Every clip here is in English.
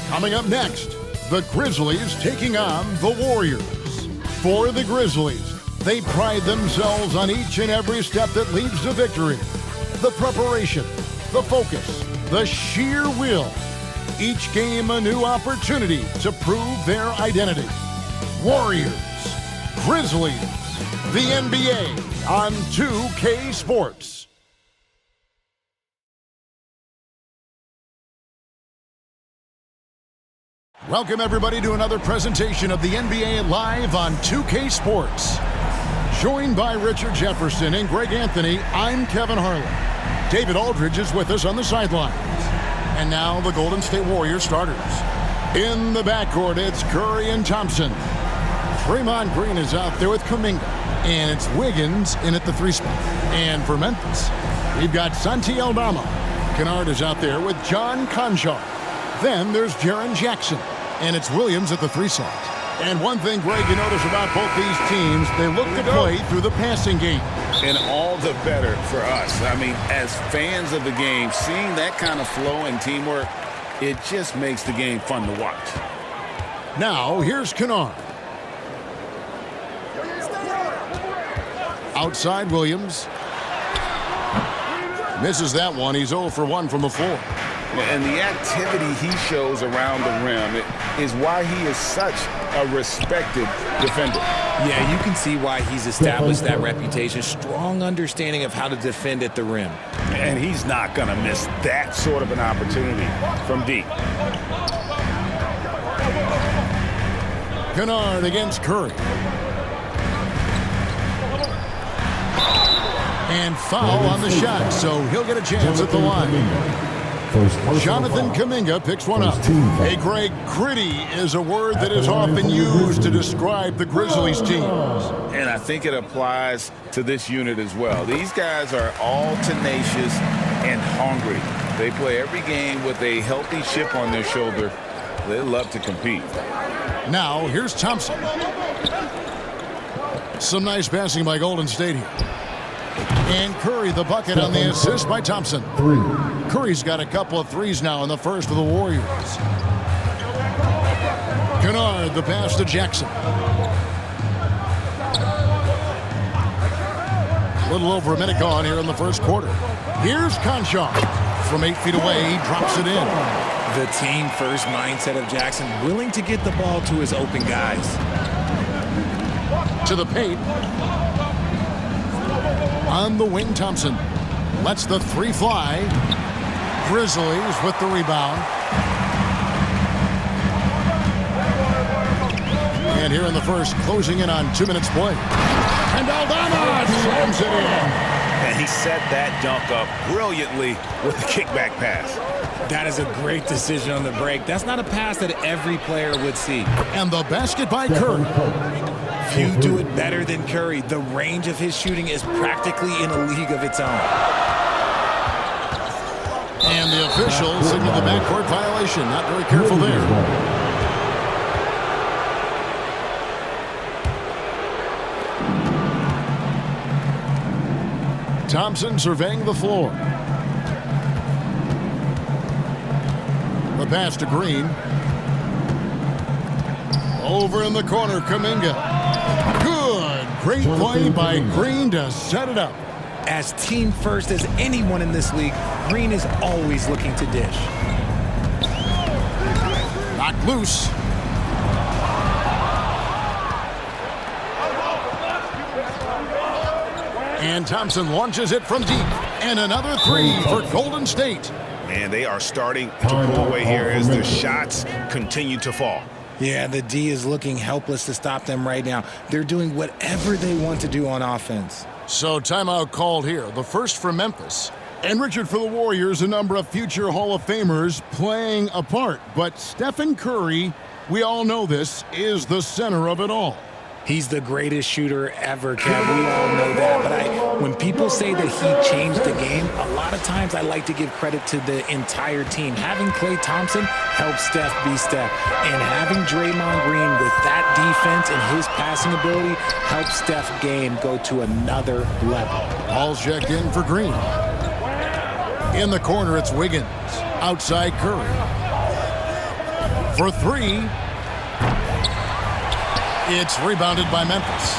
Coming up next, the Grizzlies taking on the Warriors. For the Grizzlies, they pride themselves on each and every step that leads to victory. The preparation, the focus, the sheer will. Each game a new opportunity to prove their identity. Warriors, Grizzlies, the NBA on 2K Sports. Welcome, everybody, to another presentation of the NBA Live on 2K Sports. Joined by Richard Jefferson and Greg Anthony, I'm Kevin Harlan. David Aldridge is with us on the sidelines. And now the Golden State Warriors starters. In the backcourt, it's Curry and Thompson. Draymond Green is out there with Kuminga. And it's Wiggins in at the 3 spot. And for Memphis, we've got Santi Aldama. Kennard is out there with John Conchar. Then there's Jaren Jackson. And it's Williams at the 3 slot. And one thing, Greg, you notice about both these teams, they look to play through the passing game. And all the better for us. I mean, as fans of the game, seeing that kind of flow and teamwork, it just makes the game fun to watch. Now, here's Kennard. Outside Williams. Misses that one. He's 0 for 1 from the floor. And the activity he shows around the rim is why he is such a respected defender. Yeah, you can see why he's established that reputation. Strong understanding of how to defend at the rim. And he's not going to miss that sort of an opportunity from deep. Kennard against Curry. And foul on the shot, so he'll get a chance at the line. Jonathan Kuminga picks one up. Hey, Greg, gritty is a word that is often used to describe the Grizzlies team. And I think it applies to this unit as well. These guys are all tenacious and hungry. They play every game with a healthy chip on their shoulder. They love to compete. Now, here's Thompson. Some nice passing by Golden State here. And Curry the bucket on the assist by Thompson. Curry's got a couple of threes now in the first of the Warriors. Kennard the pass to Jackson. A little over a minute gone here in the first quarter. Here's Conchar. From 8 feet away, he drops it in. The team-first mindset of Jackson, willing to get the ball to his open guys. To the paint. On the wing, Thompson lets the 3 fly. Grizzlies with the rebound. And here in the first, closing in on 2 minutes play. And Aldama slams it in. And he set that dunk up brilliantly with the kickback pass. That is a great decision on the break. That's not a pass that every player would see. And the basket by Curry. Few do it better than Curry. The range of his shooting is practically in a league of its own. And the official signaled the backcourt violation. Not very careful there. Thompson surveying the floor. The pass to Green. Over in the corner, Kuminga. Good. Great play by Green to set it up. As team first as anyone in this league, Green is always looking to dish. Knocked loose. And Thompson launches it from deep. And another 3 for Golden State. Man, they are starting to pull away here as their shots continue to fall. Yeah, the D is looking helpless to stop them right now. They're doing whatever they want to do on offense. So timeout called here. The first for Memphis. And Richard, for the Warriors, a number of future Hall of Famers playing a part. But Stephen Curry, we all know this, is the center of it all. He's the greatest shooter ever, Kev. We all know that. But when people say that he changed the game, a lot of times I like to give credit to the entire team. Having Klay Thompson helped Steph be Steph. And having Draymond Green with that defense and his passing ability helped Steph's game go to another level. Ball's checked in for Green. In the corner, it's Wiggins. Outside Curry. for three. It's rebounded by Memphis.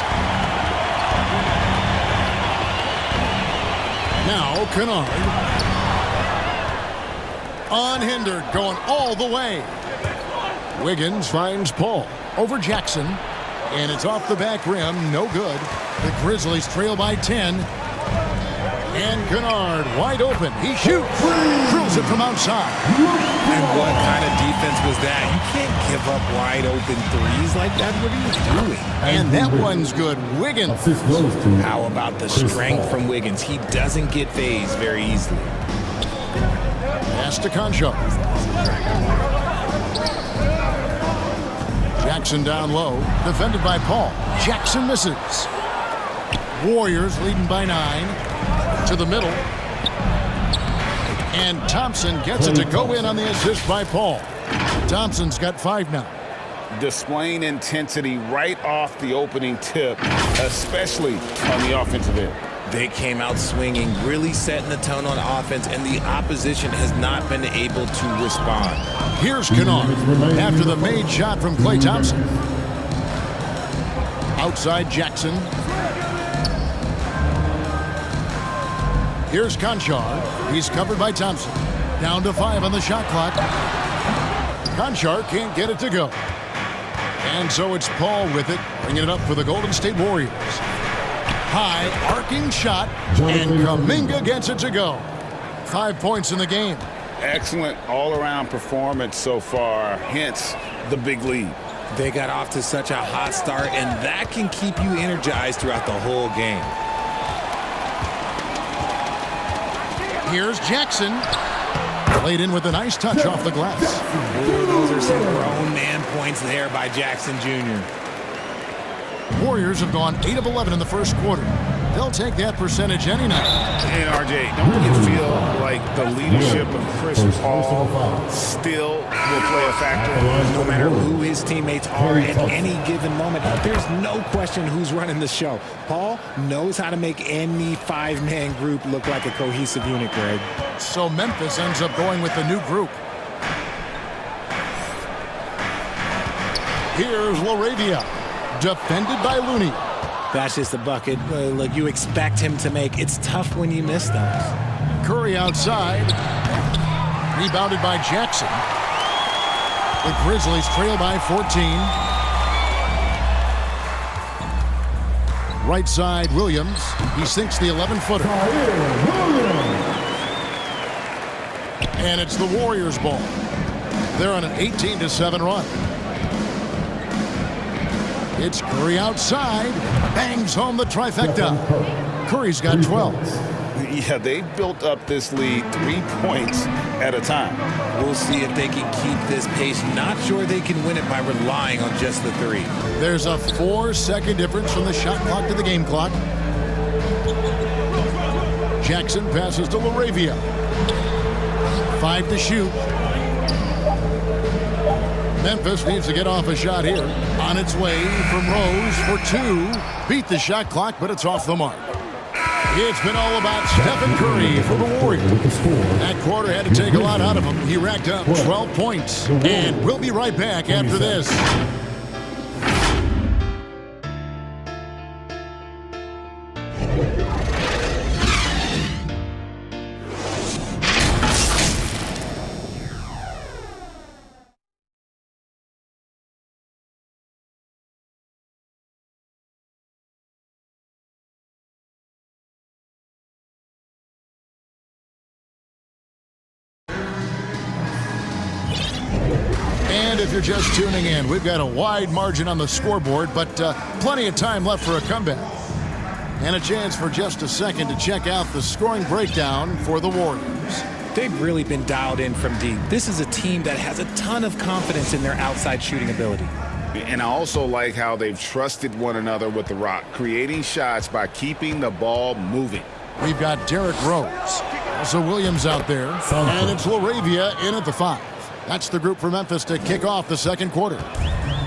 Now Kennard. Unhindered, going all the way. Wiggins finds Paul over Jackson. And it's off the back rim, no good. The Grizzlies trail by 10. And Kennard wide open. He shoots. Drills it from outside. And what kind of defense was that? You can't give up wide open threes like that. What are you doing? And that one's good. Wiggins. How about the strength from Wiggins? He doesn't get phased very easily. Pass to Concho. Jackson down low. Defended by Paul. Jackson misses. Warriors leading by 9. To the middle. And Thompson gets it to go in on the assist by Paul. Thompson's got 5 now. Displaying intensity right off the opening tip, especially on the offensive end. They came out swinging, really setting the tone on offense, and the opposition has not been able to respond. Here's Kennard after the made shot from Klay Thompson. Outside Jackson. Here's Conchar. He's covered by Thompson. Down to 5 on the shot clock. Conchar can't get it to go. And so it's Paul with it, bringing it up for the Golden State Warriors. High arcing shot, and Kuminga gets it to go. 5 points in the game. Excellent all-around performance so far, hence the big lead. They got off to such a hot start, and that can keep you energized throughout the whole game. Here's Jackson. Laid in with a nice touch off the glass. Ooh, those are some grown man points there by Jackson Jr. Warriors have gone 8 of 11 in the first quarter. They'll take that percentage any night. And RJ, don't you feel like the leadership of Chris Paul still will play a factor? No matter who his teammates are at any given moment, there's no question who's running the show. Paul knows how to make any 5-man group look like a cohesive unit, Greg. So Memphis ends up going with the new group. Here's LaRavia, defended by Looney. That's just a bucket. Look, you expect him to make. It's tough when you miss those. Curry outside. Rebounded by Jackson. The Grizzlies trail by 14. Right side, Williams. He sinks the 11-footer. And it's the Warriors' ball. They're on an 18-7 run. It's Curry outside. Bangs home the trifecta. Curry's got 12. Yeah, they built up this lead 3 points at a time. We'll see if they can keep this pace. Not sure they can win it by relying on just the 3. There's a 4-second difference from the shot clock to the game clock. Jackson passes to LaRavia. 5 to shoot. Memphis needs to get off a shot here. On its way from Rose for 2. Beat the shot clock, but it's off the mark. It's been all about Stephen Curry for the Warriors. That quarter had to take a lot out of him. He racked up 12 points. And we'll be right back after this. And if you're just tuning in, we've got a wide margin on the scoreboard, but plenty of time left for a comeback. And a chance for just a second to check out the scoring breakdown for the Warriors. They've really been dialed in from deep. This is a team that has a ton of confidence in their outside shooting ability. And I also like how they've trusted one another with the rock, creating shots by keeping the ball moving. We've got Derrick Rose. Also Williams out there. And it's LaRavia in at the 5. That's the group for Memphis to kick off the second quarter.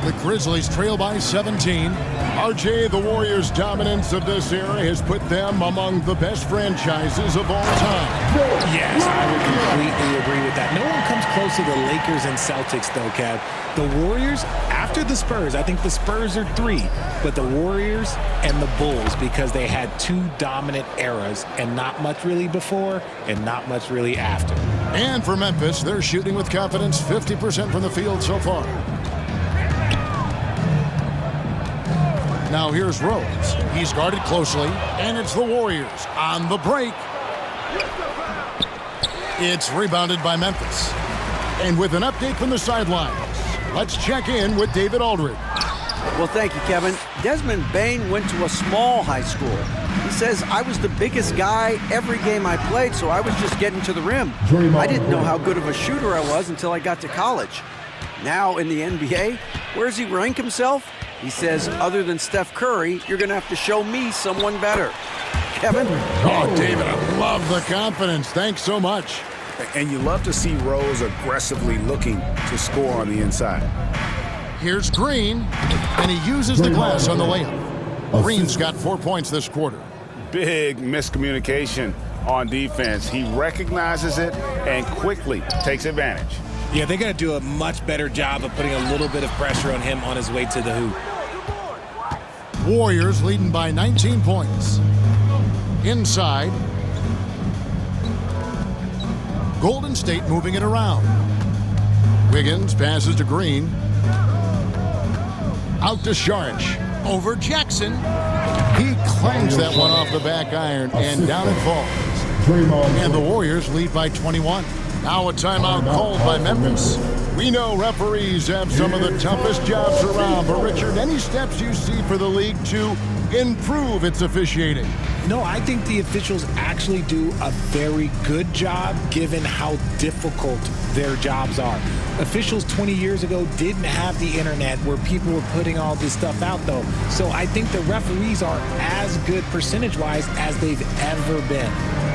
The Grizzlies trail by 17. RJ, the Warriors' dominance of this era has put them among the best franchises of all time. Yes, I would completely agree with that. No one comes close to the Lakers and Celtics, though, Kev. The Warriors, after the Spurs, I think the Spurs are 3, but the Warriors and the Bulls, because they had 2 dominant eras and not much really before and not much really after. And for Memphis, they're shooting with confidence, 50% from the field so far. Now here's Rose. He's guarded closely, and it's the Warriors on the break. It's rebounded by Memphis. And with an update from the sidelines, let's check in with David Aldridge. Well, thank you, Kevin. Desmond Bane went to a small high school. He says, I was the biggest guy every game I played, so I was just getting to the rim. I didn't know how good of a shooter I was until I got to college. Now in the NBA, where does he rank himself? He says, other than Steph Curry, you're going to have to show me someone better. Kevin? Oh, David, I love the confidence. Thanks so much. And you love to see Rose aggressively looking to score on the inside. Here's Green, and he uses the glass on the layup. Green's got 4 points this quarter. Big miscommunication on defense. He recognizes it and quickly takes advantage. Yeah, they got to do a much better job of putting a little bit of pressure on him on his way to the hoop. Warriors leading by 19 points. Inside. Golden State moving it around. Wiggins passes to Green. Out to Saric. Over Jackson. He clangs that one off the back iron, and down it falls. And the Warriors lead by 21. Now a timeout called by Memphis. We know referees have some of the toughest jobs around, but Richard, any steps you see for the league to improve its officiating? No, I think the officials actually do a very good job given how difficult their jobs are. Officials 20 years ago didn't have the internet where people were putting all this stuff out, though. So I think the referees are as good percentage-wise as they've ever been.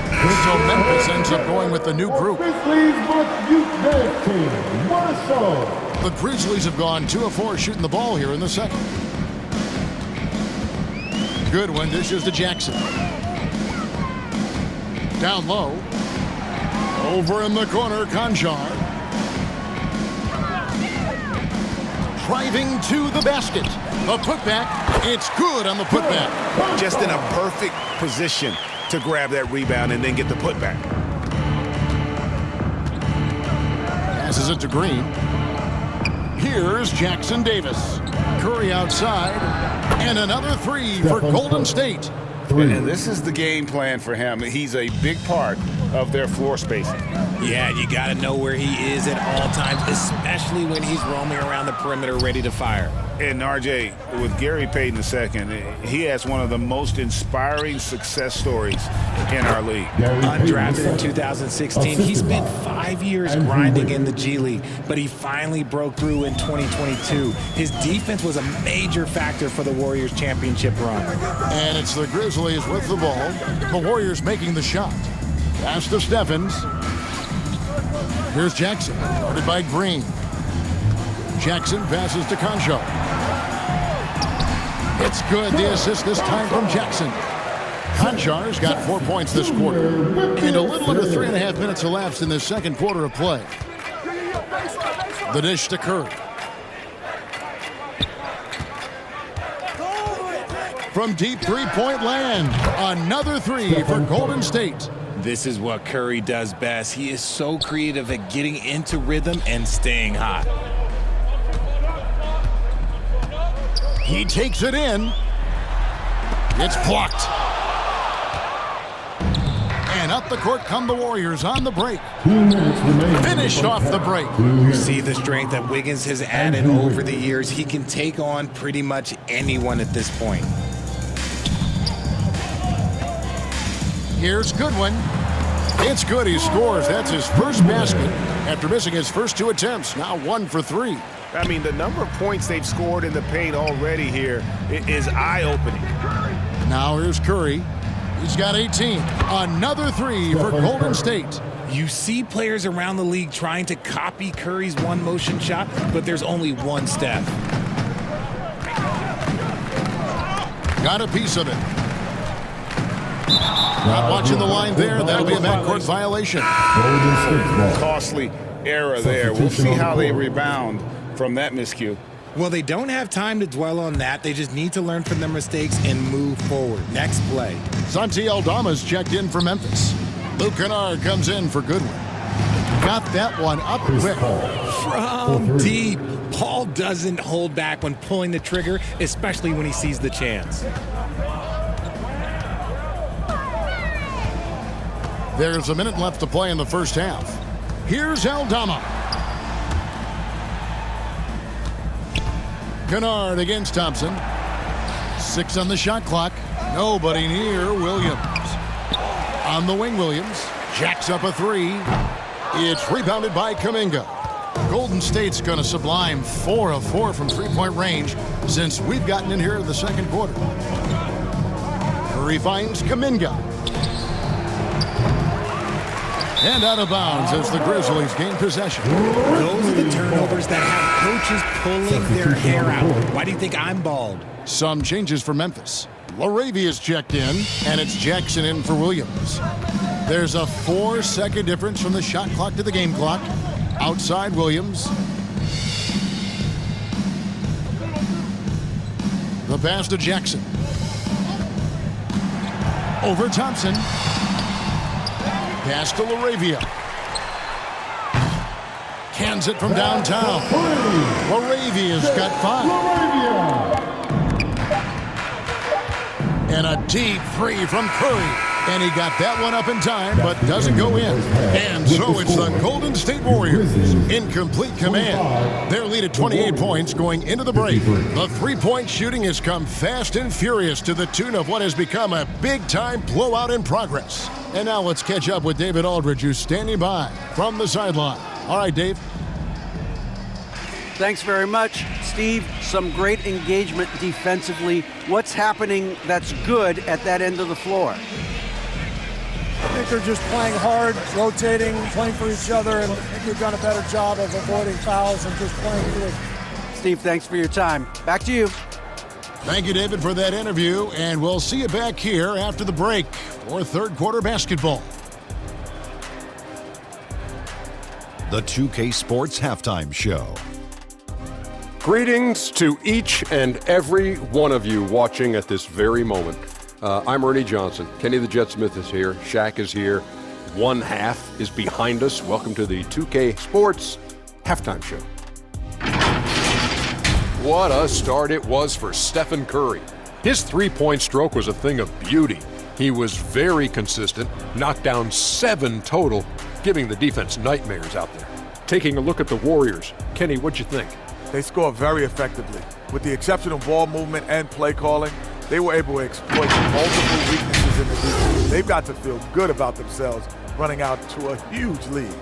So Memphis ends up going with the new group. The Grizzlies have gone 2 of 4 shooting the ball here in the second. Goodwin dishes to Jackson. Down low. Over in the corner, Conjar. Driving to the basket. A putback. It's good on the putback. Just in a perfect position to grab that rebound and then get the putback. Passes it to Green. Here's Jackson Davis. Curry outside. And another 3 for Golden State. And this is the game plan for him. He's a big part of their floor spacing. Yeah, you got to know where he is at all times, especially when he's roaming around the perimeter ready to fire. And RJ, with Gary Payton II, he has one of the most inspiring success stories in our league. Undrafted in 2016, he spent 5 years grinding in the G League, but he finally broke through in 2022. His defense was a major factor for the Warriors' championship run. And it's the Grizzlies with the ball. The Warriors making the shot. Pass to Stephens. Here's Jackson, guarded by Green. Jackson passes to Conjo. It's good. The assist this time from Jackson. Conjar's got 4 points this quarter. And a little under 3.5 minutes elapsed in the second quarter of play. The dish to Curry. From deep three-point land, another 3 for Golden State. This is what Curry does best. He is so creative at getting into rhythm and staying hot. He takes it in. It's blocked. And up the court come the Warriors on the break. Finished off the break. You see the strength that Wiggins has added over the years. He can take on pretty much anyone at this point. Here's Goodwin. It's good. He scores. That's his first basket after missing his first 2 attempts. Now 1 for 3. I mean, the number of points they've scored in the paint already here is eye-opening. Now here's Curry. He's got 18. Another 3 for Golden State. You see players around the league trying to copy Curry's one-motion shot, but there's only one step. got a piece of it. Not watching the line there. That'll be a backcourt violation. Costly error there. We'll see how they rebound from that miscue. Well, they don't have time to dwell on that. They just need to learn from their mistakes and move forward. Next play. Santi Aldama's checked in for Memphis. Luke Kennard comes in for Goodwin. Got that one up quick. From deep. Paul doesn't hold back when pulling the trigger, especially when he sees the chance. There's a minute left to play in the first half. Here's Aldama. Kennard against Thompson. 6 on the shot clock. Nobody near Williams. On the wing, Williams jacks up a 3. It's rebounded by Kuminga. Golden State's going to sublime 4 of 4 from three-point range since we've gotten in here in the second quarter. Curry finds Kuminga. And out of bounds as the Grizzlies gain possession. Those are the turnovers that have coaches pulling their hair out. Why do you think I'm bald? Some changes for Memphis. Laravia's checked in, and it's Jackson in for Williams. There's a 4-second difference from the shot clock to the game clock. Outside Williams. The pass to Jackson. Over Thompson. Pass to Laravia. Cans it from downtown. Laravia's got 5. And a deep 3 from Curry. And he got that one up in time, but doesn't go in. And so it's the Golden State Warriors in complete command. Their lead at 28 points going into the break. The three-point shooting has come fast and furious to the tune of what has become a big-time blowout in progress. And now let's catch up with David Aldridge, who's standing by from the sideline. All right, Dave. Thanks very much, Steve. Some great engagement defensively. What's happening that's good at that end of the floor? I think they're just playing hard, rotating, playing for each other, and I think we've done a better job of avoiding fouls and just playing good. Steve, thanks for your time. Back to you. Thank you, David, for that interview, and we'll see you back here after the break for third quarter basketball. The 2K Sports Halftime Show. Greetings to each and every one of you watching at this very moment. I'm Ernie Johnson. Kenny the Jet Smith is here. Shaq is here. One half is behind us. Welcome to the 2K Sports Halftime Show. What a start it was for Stephen Curry. His three-point stroke was a thing of beauty. He was very consistent, knocked down 7 total, giving the defense nightmares out there. Taking a look at the Warriors. Kenny, what'd you think? They score very effectively. With the exceptional ball movement and play calling, they were able to exploit multiple weaknesses in the defense. They've got to feel good about themselves running out to a huge lead.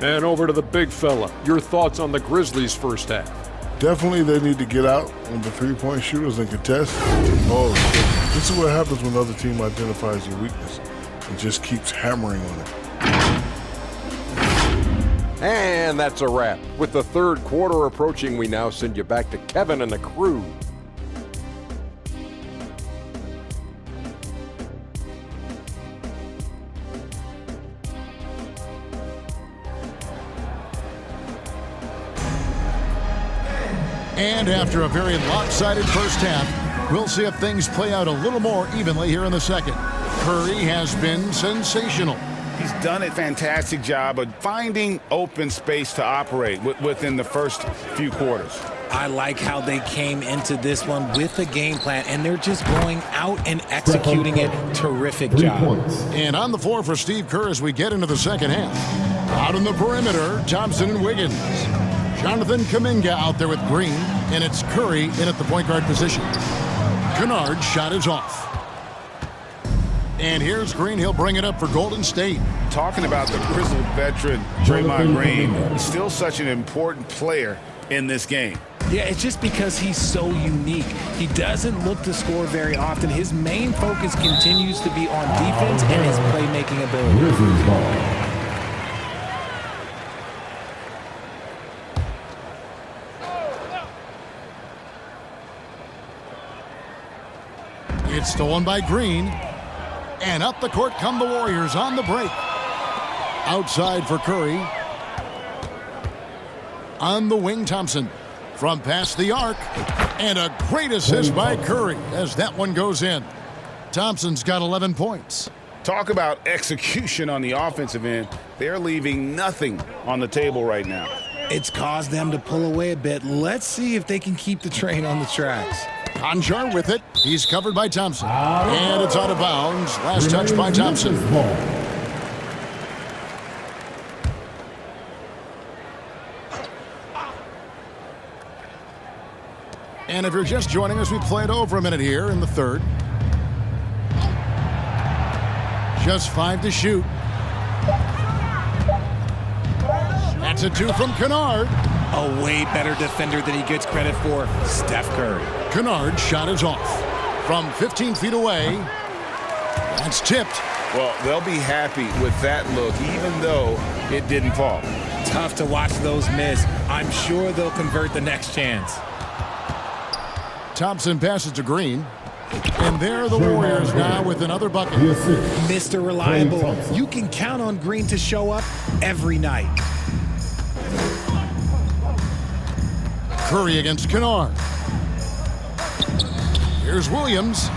And over to the big fella. Your thoughts on the Grizzlies' first half? Definitely they need to get out on the three-point shooters and contest. Oh, this is what happens when the other team identifies your weakness and just keeps hammering on it. And that's a wrap. With the third quarter approaching, we now send you back to Kevin and the crew. And after a very lopsided first half, we'll see if things play out a little more evenly here in the second. Curry has been sensational. He's done a fantastic job of finding open space to operate within the first few quarters. I like how they came into this one with a game plan, and they're just going out and executing it. Terrific job. And on the floor for Steve Kerr as we get into the second half. Out on the perimeter, Thompson and Wiggins. Jonathan Kuminga out there with Green, and it's Curry in at the point guard position. Kennard's shot is off. And here's Green. He'll bring it up for Golden State. Talking about the grizzled veteran, Draymond Green, still such an important player in this game. Yeah, it's just because he's so unique. He doesn't look to score very often. His main focus continues to be on defense and his playmaking ability. It's stolen by Green. And up the court come the Warriors on the break. Outside for Curry. On the wing, Thompson. From past the arc. And a great assist by Curry as that one goes in. Thompson's got 11 points. Talk about execution on the offensive end. They're leaving nothing on the table right now. It's caused them to pull away a bit. Let's see if they can keep the train on the tracks. Conjar with it. He's covered by Thompson. And it's out of bounds. Last touch by Thompson. And if you're just joining us, we played over a minute here in the third. Just 5 to shoot. That's a 2 from Kennard. A way better defender than he gets credit for, Steph Curry. Kennard's shot is off. From 15 feet away. That's tipped. Well, they'll be happy with that look, even though it didn't fall. Tough to watch those miss. I'm sure they'll convert the next chance. Thompson passes to Green. And there are the Warriors now with another bucket. Mr. Reliable. You can count on Green to show up every night. Curry against Kennard. Here's Williams.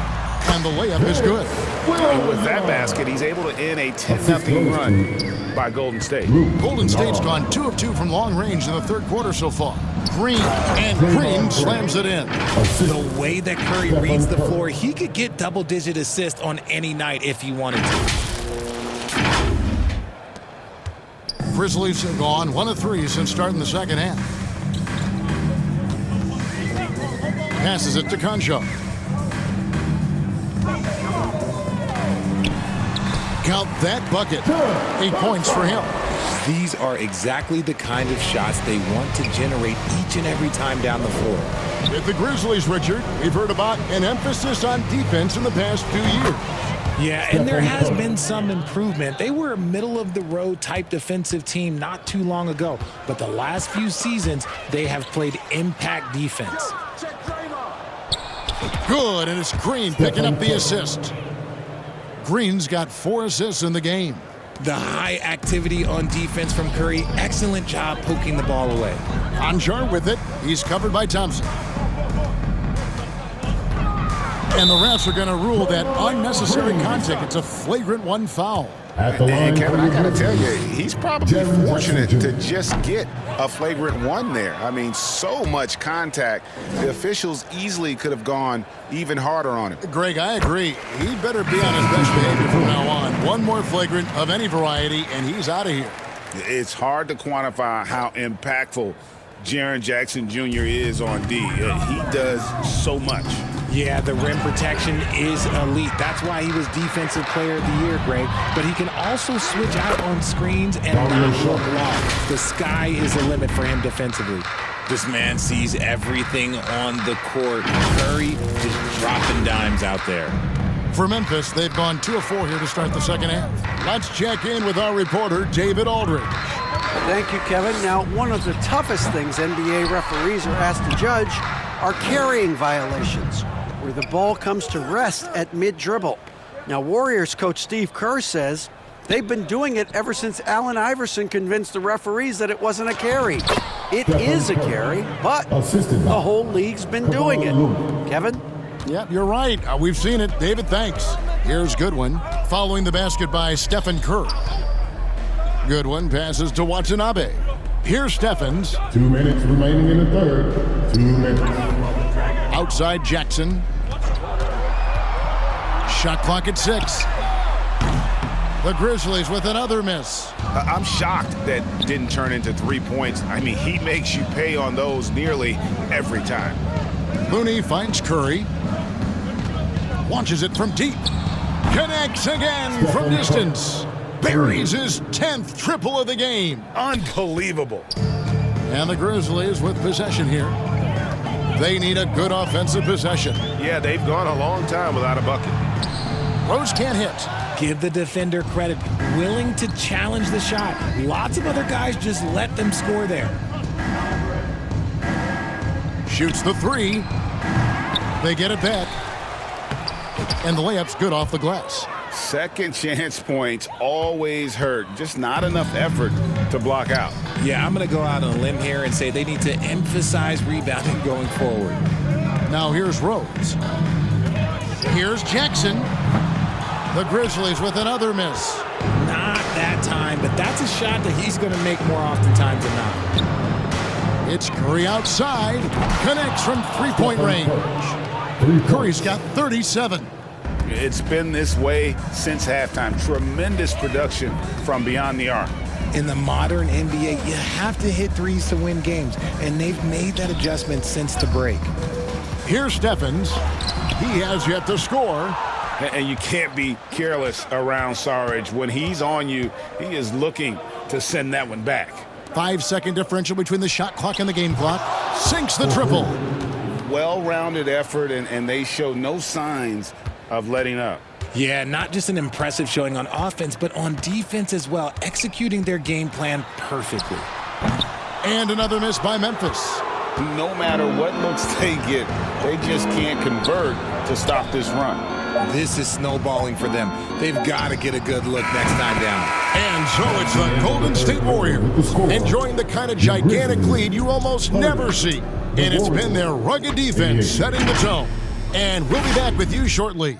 And the layup is good. And with that basket, he's able to end a 10-0 run by Golden State. Golden State's gone 2 of 2 from long range in the third quarter so far. Green, and Green slams it in. The way that Curry reads the floor, he could get double-digit assists on any night if he wanted to. Grizzlies have gone 1 of 3 since starting the second half. Passes it to Conjo. Count that bucket. 8 points for him. These are exactly the kind of shots they want to generate each and every time down the floor. With the Grizzlies, Richard, we've heard about an emphasis on defense in the past few years. Yeah, and there has been some improvement. They were a middle-of-the-road type defensive team not too long ago, but the last few seasons, they have played impact defense. Good, and it's Green picking up the assist. Green's got 4 assists in the game. The high activity on defense from Curry. Excellent job poking the ball away. Conjar with it. He's covered by Thompson. And the refs are going to rule that unnecessary contact. It's a flagrant 1 foul. And Kevin, I got to tell you, he's probably fortunate to just get a flagrant 1 there. I mean, so much contact. The officials easily could have gone even harder on him. Greg, I agree. He better be on his best behavior from now on. 1 more flagrant of any variety, and he's out of here. It's hard to quantify how impactful Jaren Jackson Jr. is on D. He does so much. Yeah, the rim protection is elite. That's why he was Defensive Player of the Year, Greg. But he can also switch out on screens and not look lost. The sky is the limit for him defensively. This man sees everything on the court. Curry just dropping dimes out there. For Memphis, they've gone 2 of 4 here to start the second half. Let's check in with our reporter, David Aldridge. Thank you, Kevin. Now, one of the toughest things NBA referees are asked to judge are carrying violations, where the ball comes to rest at mid-dribble. Now, Warriors coach Steve Kerr says they've been doing it ever since Allen Iverson convinced the referees that it wasn't a carry. It is a carry, but the whole league's been doing it. Kevin? Yep, you're right. We've seen it. David, thanks. Here's Goodwin, following the basket by Stephen Curry. Goodwin passes to Watanabe. Here's Stephens. 2 minutes remaining in the third. 2 minutes. Outside Jackson. Shot clock at 6. The Grizzlies with another miss. I'm shocked that didn't turn into 3 points. I mean, he makes you pay on those nearly every time. Looney finds Curry. Launches it from deep. Connects again from distance. Buries his 10th triple of the game. Unbelievable. And the Grizzlies with possession here. They need a good offensive possession. Yeah, they've gone a long time without a bucket. Rose can't hit. Give the defender credit. Willing to challenge the shot. Lots of other guys just let them score there. Shoots the 3. They get it back. And the layup's good off the glass. Second chance points always hurt. Just not enough effort to block out. Yeah, I'm going to go out on a limb here and say they need to emphasize rebounding going forward. Now here's Rhodes. Here's Jackson. The Grizzlies with another miss. Not that time, but that's a shot that he's going to make more oftentimes than not. It's Curry outside. Connects from three-point range. Curry's got 37. It's been this way since halftime. Tremendous production from beyond the arc. In the modern NBA, you have to hit threes to win games, and they've made that adjustment since the break. Here's Stephens. He has yet to score. And you can't be careless around Sarge. When he's on you, he is looking to send that one back. 5-second differential between the shot clock and the game clock. Sinks the triple. Well-rounded effort, and they show no signs of letting up. Yeah, not just an impressive showing on offense, but on defense as well, executing their game plan perfectly. And another miss by Memphis. No matter what looks they get, they just can't convert to stop this run. This is snowballing for them. They've got to get a good look next time down. And so it's the Golden State Warriors enjoying the kind of gigantic lead you almost never see. And it's been their rugged defense setting the tone. And we'll be back with you shortly.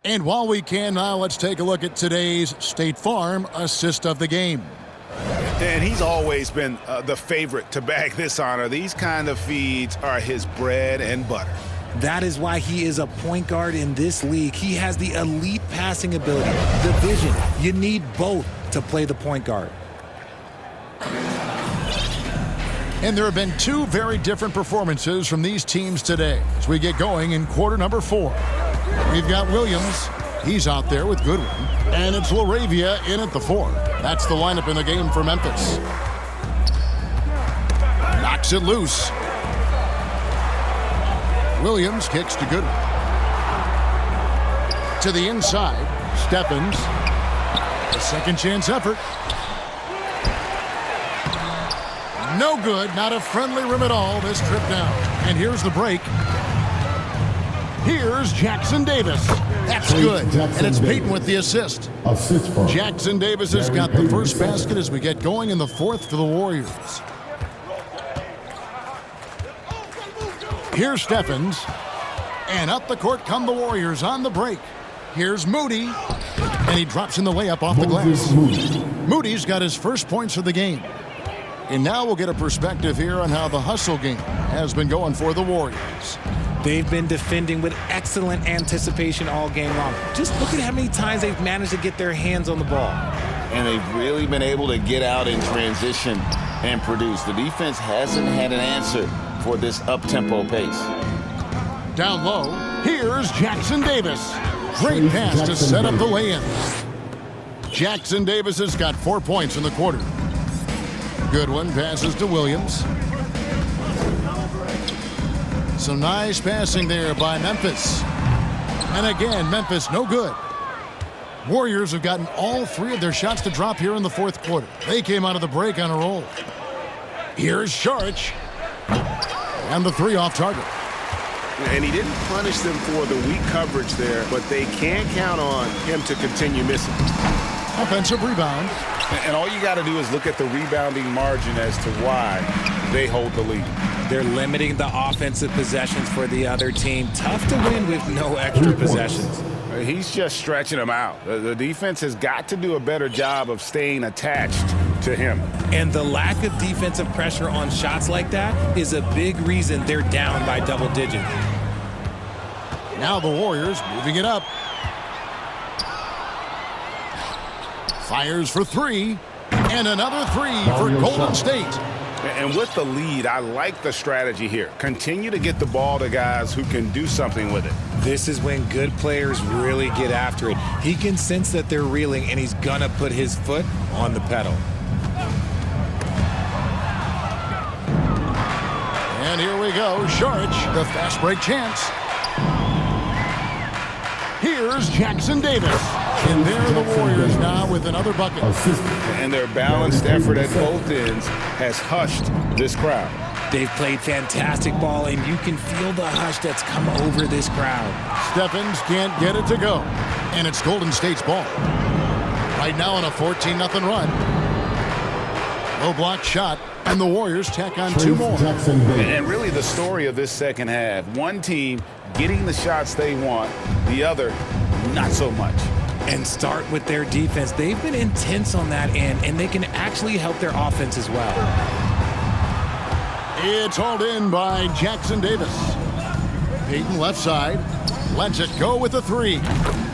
And while we can now, let's take a look at today's State Farm assist of the game. And he's always been the favorite to bag this honor. These kind of feeds are his bread and butter. That is why he is a point guard in this league. He has the elite passing ability, the vision. You need both to play the point guard. And there have been two very different performances from these teams today as we get going in quarter number 4. We've got Williams. He's out there with Goodwin. And it's LaRavia in at the 4. That's the lineup in the game for Memphis. Knocks it loose. Williams kicks to Goodwin. To the inside. Stephens. A second chance effort. No good. Not a friendly rim at all this trip down. And here's the break. Here's Jackson Davis. That's good. And it's Peyton with the assist. Jackson Davis has got the first basket as we get going in the 4th for the Warriors. Here's Stephens. And up the court come the Warriors on the break. Here's Moody. And he drops in the layup off the glass. Moody's got his first points of the game. And now we'll get a perspective here on how the hustle game has been going for the Warriors. They've been defending with excellent anticipation all game long. Just look at how many times they've managed to get their hands on the ball. And they've really been able to get out in transition and produce. The defense hasn't had an answer for this up-tempo pace. Down low, here's Jackson Davis. Great pass to set up the lay-in. Jackson Davis has got 4 points in the quarter. Goodwin passes to Williams. Some nice passing there by Memphis. And again, Memphis no good. Warriors have gotten all 3 of their shots to drop here in the 4th quarter. They came out of the break on a roll. Here's Sharch. And the 3 off target. And he didn't punish them for the weak coverage there, but they can't count on him to continue missing. Offensive rebound. And all you got to do is look at the rebounding margin as to why they hold the lead. They're limiting the offensive possessions for the other team. Tough to win with no extra possessions. He's just stretching them out. The defense has got to do a better job of staying attached to him. And the lack of defensive pressure on shots like that is a big reason they're down by double digits. Now the Warriors moving it up. Fires for 3. And another 3 for Golden State. And with the lead, I like the strategy here. Continue to get the ball to guys who can do something with it. This is when good players really get after it. He can sense that they're reeling, and he's going to put his foot on the pedal. And here we go. Sharich, the fast break chance. Here's Jackson Davis. And there are the Warriors now with another bucket. And their balanced effort at both ends has hushed this crowd. They've played fantastic ball, and you can feel the hush that's come over this crowd. Stephens can't get it to go. And it's Golden State's ball. Right now on a 14-0 run. Low block shot, and the Warriors tack on two more. And really the story of this second half, one team getting the shots they want, the other not so much. And start with their defense. They've been intense on that end, and they can actually help their offense as well. It's hauled in by Jackson Davis. Payton left side. Lets it go with a three.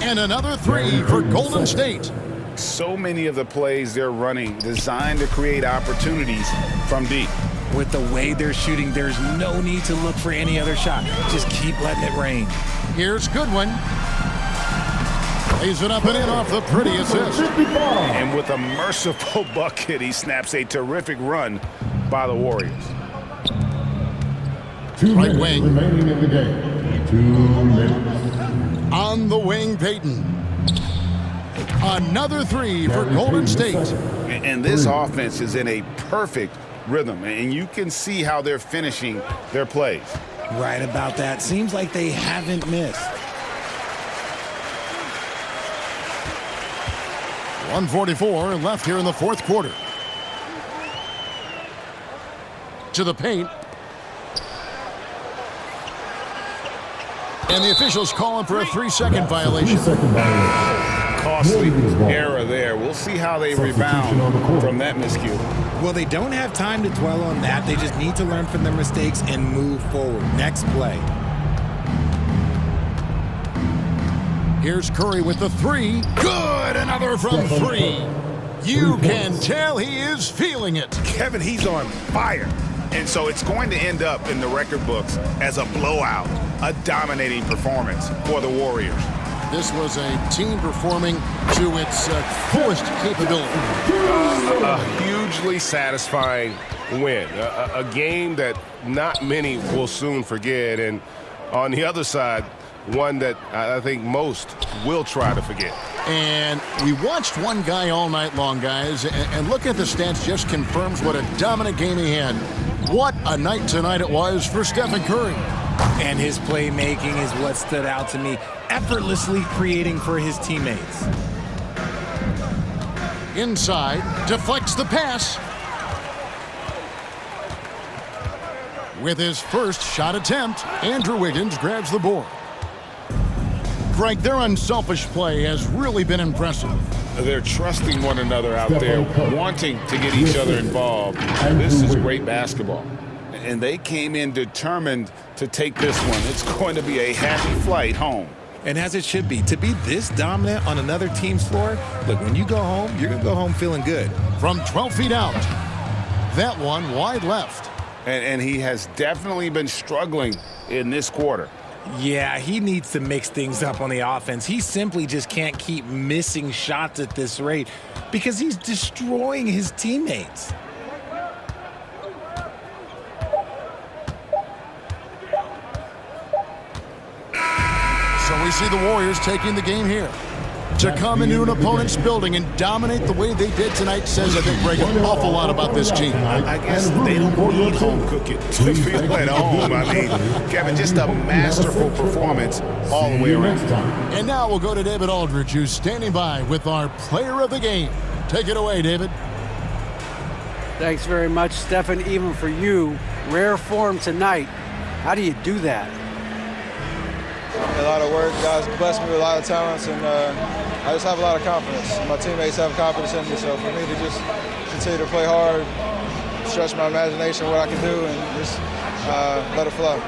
And another three for Golden State. So many of the plays they're running designed to create opportunities from deep. With the way they're shooting, there's no need to look for any other shot. Just keep letting it rain. Here's Goodwin. Lays it up and in off the pretty assist. And with a merciful bucket, he snaps a terrific run by the Warriors. Right wing. Remaining in the game. 2 minutes. On the wing, Payton. Another three for Golden State. And this offense is in a perfect rhythm, and you can see how they're finishing their plays. Right about that. Seems like they haven't missed. 1:44 left here in the fourth quarter. To the paint. And the officials calling for a 3-second violation. Costly error there. We'll see how they rebound from that miscue. Well, they don't have time to dwell on that. They just need to learn from their mistakes and move forward. Next play. Here's Curry with the three. Good! Another from three. You can tell he is feeling it. Kevin, he's on fire. And so it's going to end up in the record books as a blowout, a dominating performance for the Warriors. This was a team performing to its fullest capability. A hugely satisfying win. A game that not many will soon forget. And on the other side, one that I think most will try to forget. And we watched one guy all night long, guys, and look at the stats just confirms what a dominant game he had. What a night tonight it was for Stephen Curry. And his playmaking is what stood out to me, effortlessly creating for his teammates. Inside, deflects the pass. With his first shot attempt, Andrew Wiggins grabs the board. Greg, their unselfish play has really been impressive. They're trusting one another out there, wanting to get each other involved. This is great basketball. And they came in determined to take this one. It's going to be a happy flight home. And as it should be. To be this dominant on another team's floor, look, when you go home, you're going to go home feeling good. From 12 feet out, that one wide left. And he has definitely been struggling in this quarter. Yeah, he needs to mix things up on the offense. He simply just can't keep missing shots at this rate because he's destroying his teammates. So we see the Warriors taking the game here. To come into an opponent's building and dominate the way they did tonight says, I think, Greg, an awful lot about this team. I guess they don't need home cooking to feel at home. I mean, Kevin, just a masterful performance all the way around. And now we'll go to David Aldridge, who's standing by with our player of the game. Take it away, David. Thanks very much, Stephen. Even for you, rare form tonight. How do you do that? A lot of work. Guys blessed me with a lot of talents, and I just have a lot of confidence. My teammates have confidence in me, so for me to just continue to play hard, stretch my imagination, what I can do, and just let it flow.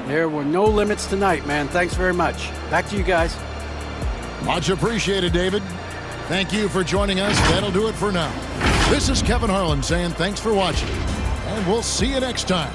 There were no limits tonight, man. Thanks very much. Back to you guys. Much appreciated, David. Thank you for joining us. That'll do it for now. This is Kevin Harlan saying thanks for watching, and we'll see you next time.